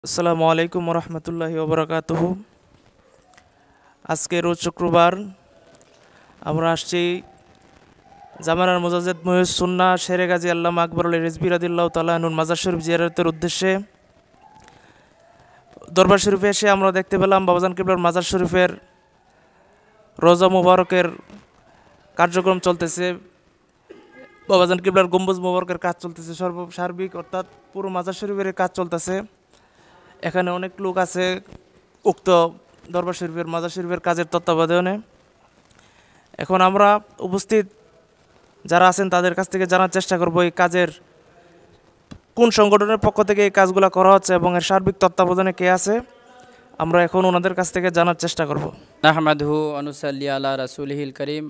আসসালামু আলাইকুম রহমতুল্লাহি ওবরাকাতুহু। আজকে রোজ শুক্রবার আমরা আসছি জামানার মুজাজ্জেদ মুহিউস সুন্নাহ শেরে গাজী আল্লামা আকবর আলী রিজভী রাদিয়াল্লাহু তাআলা আনহুর মাজার শরীফ জিয়ারতের উদ্দেশ্যে দরবার শরীফে এসে আমরা দেখতে পেলাম বাবাজান কিবলার মাজার শরীফের রোজা মুবারকের কার্যক্রম চলতেছে। বাবাজান কিবলার গম্বুজ মুবারকের কাজ চলতেছে, সার্বিক অর্থাৎ পুরো মাজার শরীফের কাজ চলতেছে। এখানে অনেক লোক আছে উক্ত দরবার শরীফের মাজার শরীফের কাজের তত্ত্বাবধানে। এখন আমরা উপস্থিত যারা আছেন তাদের কাছ থেকে জানার চেষ্টা করব এই কাজের কোন সংগঠনের পক্ষ থেকে এই কাজগুলো করা হচ্ছে এবং এর সার্বিক তত্ত্বাবধানে কে আছে। আমরা এখন ওনাদের কাছ থেকে জানার চেষ্টা করব। নাহমাদুহু অনুসাল্লি আলা রাসূলিহিল করিম,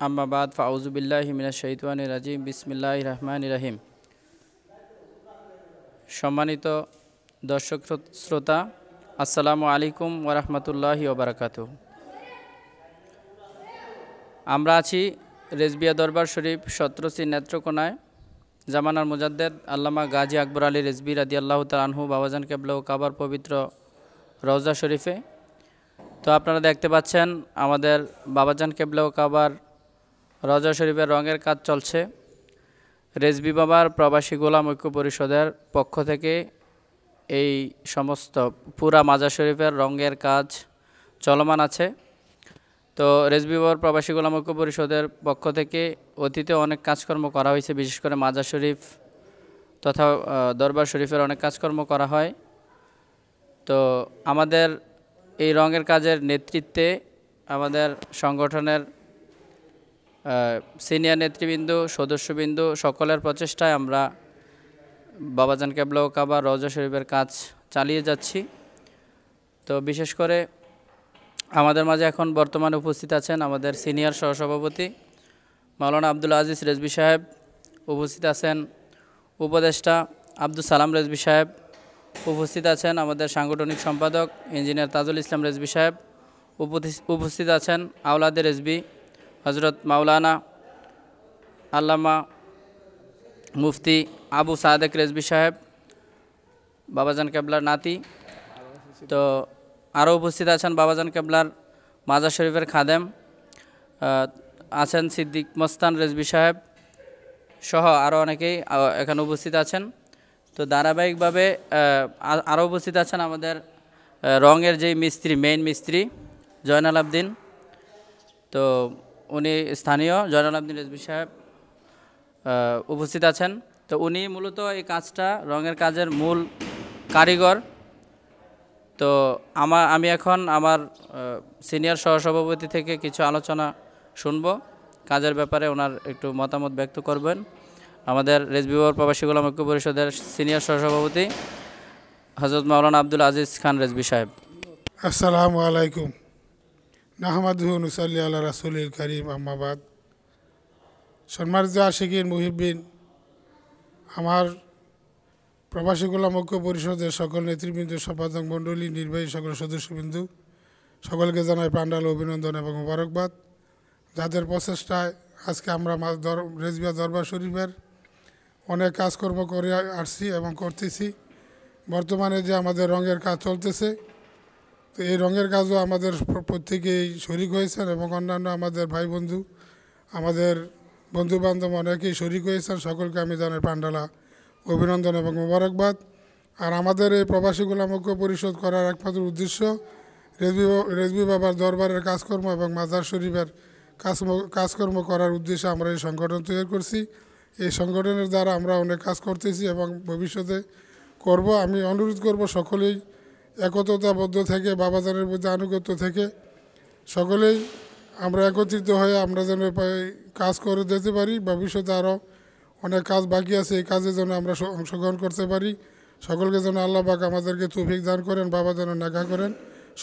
আম্মা বাদ, ফাউযু বিল্লাহি মিনাশ শাইতানির রাজিম, বিসমিল্লাহির রহমানির রহিম। সম্মানিত দর্শক শ্রোতা, আসসালামু আলাইকুম ওয়া রাহমাতুল্লাহি ওয়া বারাকাতুহু। আমরা আছি রেজবিয়া দরবার শরীফ 17 নেত্রকোনায় জামানার মুজাদ্দেদ আল্লামা গাজী আকবর আলী রিজভী রাদিয়াল্লাহু তাআলা আনহু বাবাজান কিবলা ও কাবার পবিত্র রওজা শরীফে। তো আপনারা দেখতে পাচ্ছেন আমাদের বাবাজান কিবলা ও কাবার রওজা শরীফের রঙের কাজ চলছে। রেজভী বাবার প্রবাসী গোলাম ঐক্য পরিষদের পক্ষ থেকে এই সমস্ত পুরা মাজার শরীফের রঙের কাজ চলমান আছে। তো রেজভী বাবার প্রবাসী গোলাম ঐক্য পরিষদের পক্ষ থেকে অতীতে অনেক কাজকর্ম করা হয়েছে, বিশেষ করে মাজার শরীফ তথা দরবার শরীফের অনেক কাজকর্ম করা হয়। তো আমাদের এই রঙের কাজের নেতৃত্বে আমাদের সংগঠনের সিনিয়র নেতৃবৃন্দ, সদস্যবৃন্দ সকলের প্রচেষ্টায় আমরা বাবাজান কিবলা ও কাবার রওজা শরীফের কাজ চালিয়ে যাচ্ছি। তো বিশেষ করে আমাদের মাঝে এখন বর্তমানে উপস্থিত আছেন আমাদের সিনিয়র সহসভাপতি মাওলানা আব্দুল আজিজ রেজভী সাহেব, উপস্থিত আছেন উপদেষ্টা আব্দুল সালাম রেজভী সাহেব, উপস্থিত আছেন আমাদের সাংগঠনিক সম্পাদক ইঞ্জিনিয়ার তাজুল ইসলাম রেজভী সাহেব, উপস্থিত আছেন আওলাদে রেজভী হজরত মাওলানা আল্লামা মুফতি আবু সাদেক রেজভী সাহেব, বাবাজান কিবলার নাতি। তো আরও উপস্থিত আছেন বাবাজান কিবলার মাজার শরীফের খাদেম আছেন সিদ্দিক মস্তান রেজভী সাহেব সহ আরও অনেকেই এখানে উপস্থিত আছেন। তো ধারাবাহিকভাবে আরও উপস্থিত আছেন আমাদের রঙের যেই মিস্ত্রি, মেইন মিস্ত্রি জয়নাল আবদিন। তো উনি স্থানীয় জয়নাল আবদিন রেজভী সাহেব উপস্থিত আছেন। তো উনি মূলত এই কাজটা রঙের কাজের মূল কারিগর। তো আমি এখন আমার সিনিয়র সহসভাপতি থেকে কিছু আলোচনা শুনব, কাজের ব্যাপারে ওনার একটু মতামত ব্যক্ত করবেন। আমাদের রেজভী বাবার প্রবাসী গোলাম ঐক্য পরিষদের সিনিয়র সহসভাপতি হজরত মাওলানা আব্দুল আজিজ খান রেজভী সাহেব। আসসালামু আলাইকুম। নাহমাদুহু নুসাল্লি আলা রাসূলিল করিম, আম্মা বাদ। সম্মানিত আশিকিন মুহিব্বিন, আমার প্রবাসী গোলাম ঐক্য পরিষদের সকল নেতৃবৃন্দ, সম্পাদক মণ্ডলী, নির্বাহী সকল সদস্যবৃন্দ, সকলকে জানাই প্রাণঢাল অভিনন্দন এবং মোবারকবাদ, যাদের প্রচেষ্টায় আজকে আমরা রেজবিয়া দরবার শরীফের অনেক কাজকর্ম করে আসছি এবং করতেছি। বর্তমানে যে আমাদের রঙের কাজ চলতেছে, তো এই রঙের কাজও আমাদের প্রত্যেকেই শরিক হয়েছেন এবং অন্যান্য আমাদের ভাই বন্ধু, আমাদের বন্ধুবান্ধব অনেকেই শরিক হয়েছেন। সকলকে আমি জানাই প্রাণঢালা অভিনন্দন এবং মোবারকবাদ। আর আমাদের এই প্রবাসী গোলাম ঐক্য পরিষদ করার একমাত্র উদ্দেশ্য রেজভী বাবার দরবারের কাজকর্ম এবং মাজার শরীফের কাজকর্ম করার উদ্দেশ্যে আমরা এই সংগঠন তৈরি করছি। এই সংগঠনের দ্বারা আমরা অনেক কাজ করতেছি এবং ভবিষ্যতে করব। আমি অনুরোধ করব সকলেই একতাবদ্ধ থেকে, বাবাজানের প্রতি আনুগত্য থেকে সকলেই আমরা একত্রিত হয়ে আমরা যেন কাজ করে দিতে পারি। ভবিষ্যতে আরও অনেক কাজ বাকি আছে, এই কাজের জন্য আমরা অংশগ্রহণ করতে পারি। সকলকে যেন আল্লাহ পাক আমাদেরকে তৌফিক দান করেন, বাবা যেন নাগা করেন,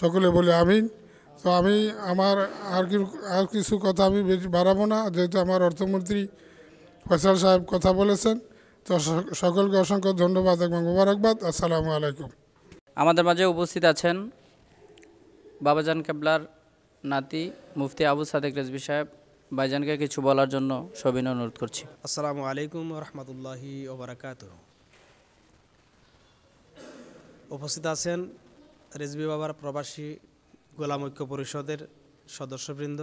সকলে বলে আমিন। তো আমি আমার আর কিছু কথা আমি বাড়াবো না, যেহেতু আমার অর্থমন্ত্রী ফয়সাল সাহেব কথা বলেছেন। তো সকলকে অসংখ্য ধন্যবাদ এবং মোবারকবাদ। আসসালামু আলাইকুম। আমাদের মাঝে উপস্থিত আছেন বাবাজান কিবলার নাতি মুফতি আবু সাদেক রেজভী সাহেব। ভাইজানকে কিছু বলার জন্য সবিনয় অনুরোধ করছি। আসসালামু আলাইকুম রহমতুল্লাহি ওবরাকাতুহু। উপস্থিত আছেন রেজবি বাবার প্রবাসী গোলাম ঐক্য পরিষদের সদস্যবৃন্দ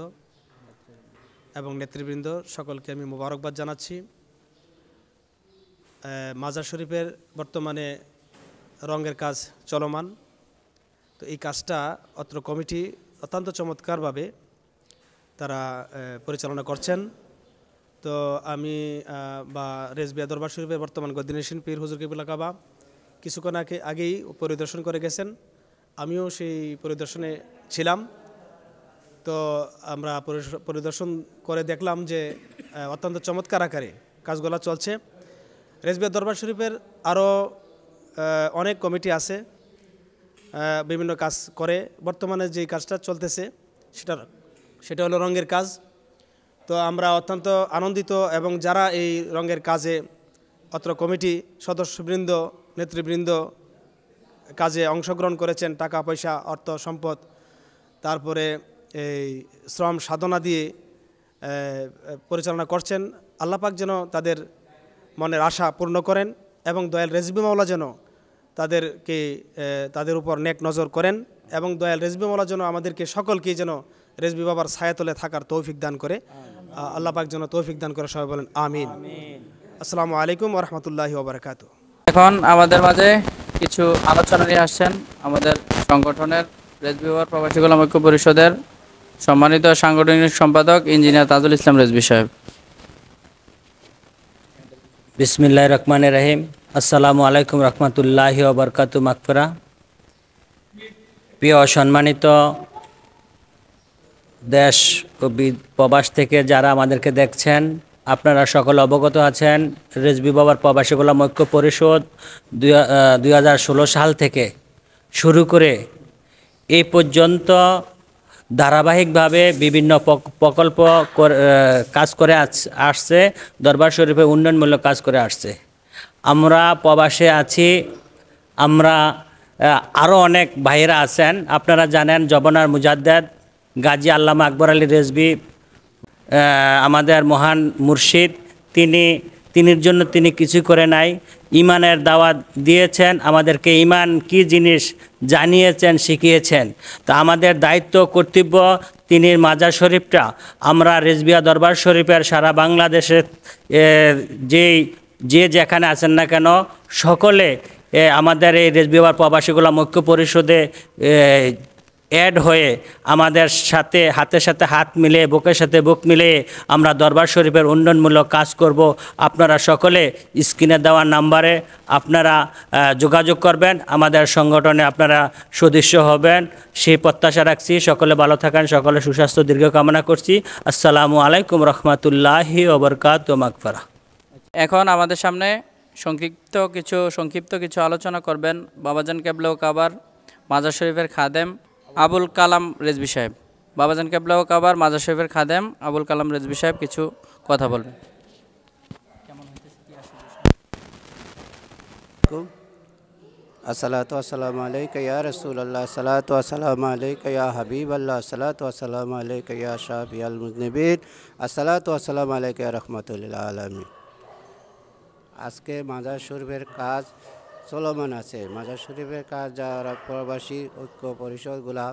এবং নেতৃবৃন্দ, সকলকে আমি মোবারকবাদ জানাচ্ছি। মাজার শরীফের বর্তমানে রঙের কাজ চলমান। তো এই কাজটা অত্র কমিটি অত্যন্ত চমৎকারভাবে তারা পরিচালনা করছেন। তো আমি বা রেজবিয়া দরবার শরীফের বর্তমান গদ্দিনেশিন পীর হুজুর কিবলা কাবা কিছুক্ষণ আগেই পরিদর্শন করে গেছেন, আমিও সেই পরিদর্শনে ছিলাম। তো আমরা পরিদর্শন করে দেখলাম যে অত্যন্ত চমৎকার আকারে কাজগুলো চলছে। রেজবিয়া দরবার শরীফের আরও অনেক কমিটি আছে, বিভিন্ন কাজ করে। বর্তমানে যে কাজটা চলতেছে সেটা হলো রঙের কাজ। তো আমরা অত্যন্ত আনন্দিত, এবং যারা এই রঙের কাজে অত্র কমিটি সদস্যবৃন্দ নেতৃবৃন্দ কাজে অংশগ্রহণ করেছেন, টাকা পয়সা অর্থ সম্পদ তারপরে এই শ্রম সাধনা দিয়ে পরিচালনা করছেন। আল্লাহ পাক যেন তাদের মনের আশা পূর্ণ করেন এবং দয়াল রেজবি মাওলা যেন তাদের উপর নেক নজর করেন, এবং দয়াল রেজবি মাওলা যেন আমাদেরকে সকলকে যেন রেজবি বাবার ছায়াতলে থাকার তৌফিক দান করে। আল্লাহ পাক যেন তৌফিক দান করে, সবাই বলেন আমিন। আসসালামু আলাইকুম ওয়া রাহমাতুল্লাহি ওয়া বারাকাতুহু। এখন আমাদের মাঝে কিছু আলোচনা নিয়ে আসছেন আমাদের সংগঠনের রেজবি বাবার প্রবাসী গোলাম ঐক্য পরিষদের সম্মানিত সাংগঠনিক সম্পাদক ইঞ্জিনিয়ার তাজুল ইসলাম রেজবি সাহেব। বিসমিল্লাহির রহমানির রহিম। আসসালামু আলাইকুম রহমতুল্লাহি ওয়া বারাকাতুহু। মাগফিরা। প্রিয় সম্মানিত দেশ ও প্রবাস থেকে যারা আমাদেরকে দেখছেন, আপনারা সকল অবগত আছেন রেজবি বাবার প্রবাসী গোলাম ঐক্য পরিষদ 2016 সাল থেকে শুরু করে এই পর্যন্ত ধারাবাহিকভাবে বিভিন্ন প্রকল্প কাজ করে আসছে, দরবার শরীফে উন্নয়নমূলক কাজ করে আসছে। আমরা প্রবাসে আছি, আমরা আরও অনেক ভাইয়েরা আছেন। আপনারা জানেন জবনার মুজাদ্দেদ গাজী আল্লামা আকবর আলী রেজবি আমাদের মহান মুর্শিদ, তিনির জন্য তিনি কিছু করে নাই, ইমানের দাওয়াত দিয়েছেন, আমাদেরকে ইমান কি জিনিস জানিয়েছেন, শিখিয়েছেন। তা আমাদের দায়িত্ব কর্তব্য তিনির মাজার শরীফটা আমরা রেজবিয়া দরবার শরীফের সারা বাংলাদেশে যে যেখানে আছেন না কেন সকলে আমাদের এই রেজবি বাবার প্রবাসী গোলাম ঐক্য পরিষদে অ্যাড হয়ে আমাদের সাথে হাতের সাথে হাত মিলিয়ে বুকের সাথে বুক মিলিয়ে আমরা দরবার শরীফের উন্নয়নমূলক কাজ করব। আপনারা সকলে স্ক্রিনে দেওয়া নাম্বারে আপনারা যোগাযোগ করবেন, আমাদের সংগঠনে আপনারা সদস্য হবেন, সেই প্রত্যাশা রাখছি। সকলে ভালো থাকেন, সকলে সুস্বাস্থ্য দীর্ঘ কামনা করছি। আসসালামু আলাইকুম রহমতুল্লাহি ওয়া বারাকাতুহু। মাগফিরা। এখন আমাদের সামনে সংক্ষিপ্ত কিছু আলোচনা করবেন বাবাজান কেবলা ও কাবার মাজার শরীফের খাদেম আবুল কালাম রেজবি সাহেব। বাবাজান কেবলা ও কাবার মাজার শরীফের খাদেম আবুল কালাম রেজবি সাহেব কিছু কথা বলবেন। अस्सलातु वस्सलामु अलैका या रसूलल्लाह, अस्सलातु वस्सलामु अलैका या हबीबल्लाह, अस्सलातु वस्सलामु अलैका या शाफिअल मुज़निबीन, अस्सलातु वस्सलामु अलैका या रहमतुल लिल आलामीन। আজকে মাজার শরীফের কাজ চলমান আছে। মাজার শরীফের কাজ যারা প্রবাসী ঐক্য পরিষদগুলা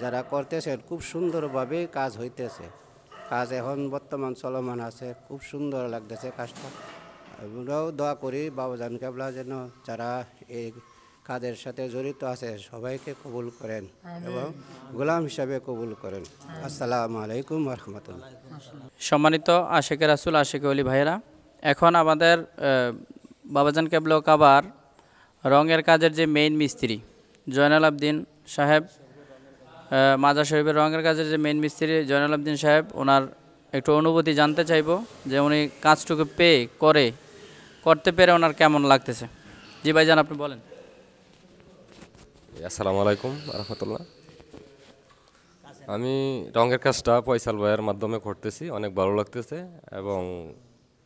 যারা করতেছেন, খুব সুন্দরভাবে কাজ হইতেছে। কাজ এখন বর্তমান চলমান আছে, খুব সুন্দর লাগতেছে কাজটা। আমরাও দোয়া করি বাবাজান কেবলা যেন যারা এই কাজের সাথে জড়িত আছে সবাইকে কবুল করেন এবং গোলাম হিসাবে কবুল করেন। আসসালামু আলাইকুম ওয়া রাহমাতুল্লাহ। সম্মানিত আশিকে রাসূল, আশিকে ওলি ভাইয়েরা, এখন আমাদের বাবাজান কেবলা ও কাবার রঙের কাজের যে মেইন মিস্ত্রি জয়নাল আবদিন সাহেব, মাজার শরীফের রঙের কাজের যে মেইন মিস্ত্রি জয়নাল আবদিন সাহেব, ওনার একটু অনুভূতি জানতে চাইব যে উনি কাজটুকু করতে পেরে ওনার কেমন লাগতেছে। জি ভাইজান, আপনি বলেন। আসসালামু আলাইকুম রহমতুল্লাহ। আমি রঙের কাজটা ফয়সাল ভাইয়ের মাধ্যমে করতেছি, অনেক ভালো লাগতেছে এবং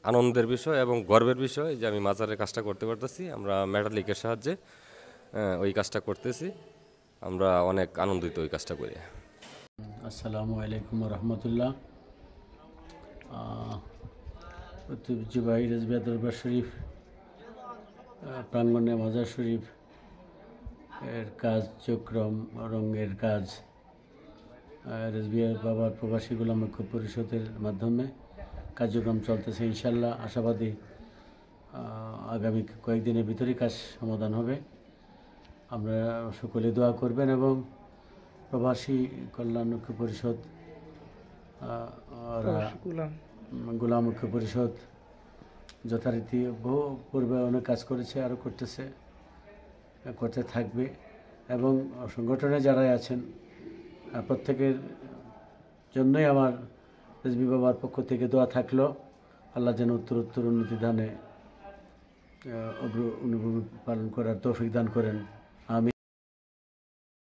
আনন্দের বিষয় এবং গর্বের বিষয় যে আমি মাজারের কাজটা করতে পারতেছি। আমরা মেটালিকের সাহায্যে ওই কাজটা করতেছি, আমরা অনেক আনন্দিত ওই কাজটা করে। আসসালামু আলাইকুম রহমতুল্লাহ। ঐতিহ্যবাহী রেজবিয়া দরবার শরীফ প্রাঙ্গণে মাজার শরীফ এর কার্যক্রম, রঙের কাজ রেজবিয়ার বাবার প্রবাসী গোলাম ঐক্য পরিষদের মাধ্যমে কার্যক্রম চলতেছে। ইনশাল্লাহ আশাবাদী আগামী কয়েকদিনের ভিতরেই কাজ সমাধান হবে। আমরা সকলে দোয়া করবেন এবং প্রবাসী কল্যাণ ঐক্য পরিষদ, গোলাম ঐক্য পরিষদ যথারীতি বহু পূর্বে অনেক কাজ করেছে, আরও করতেছে, করতে থাকবে। এবং সংগঠনে যারা আছেন প্রত্যেকের জন্যই আমার রেজবি বাবার পক্ষ থেকে দোয়া থাকলো, আল্লাহ যেন উত্তর উন্নতি দানে পালন করার তৌফিক দান করেন।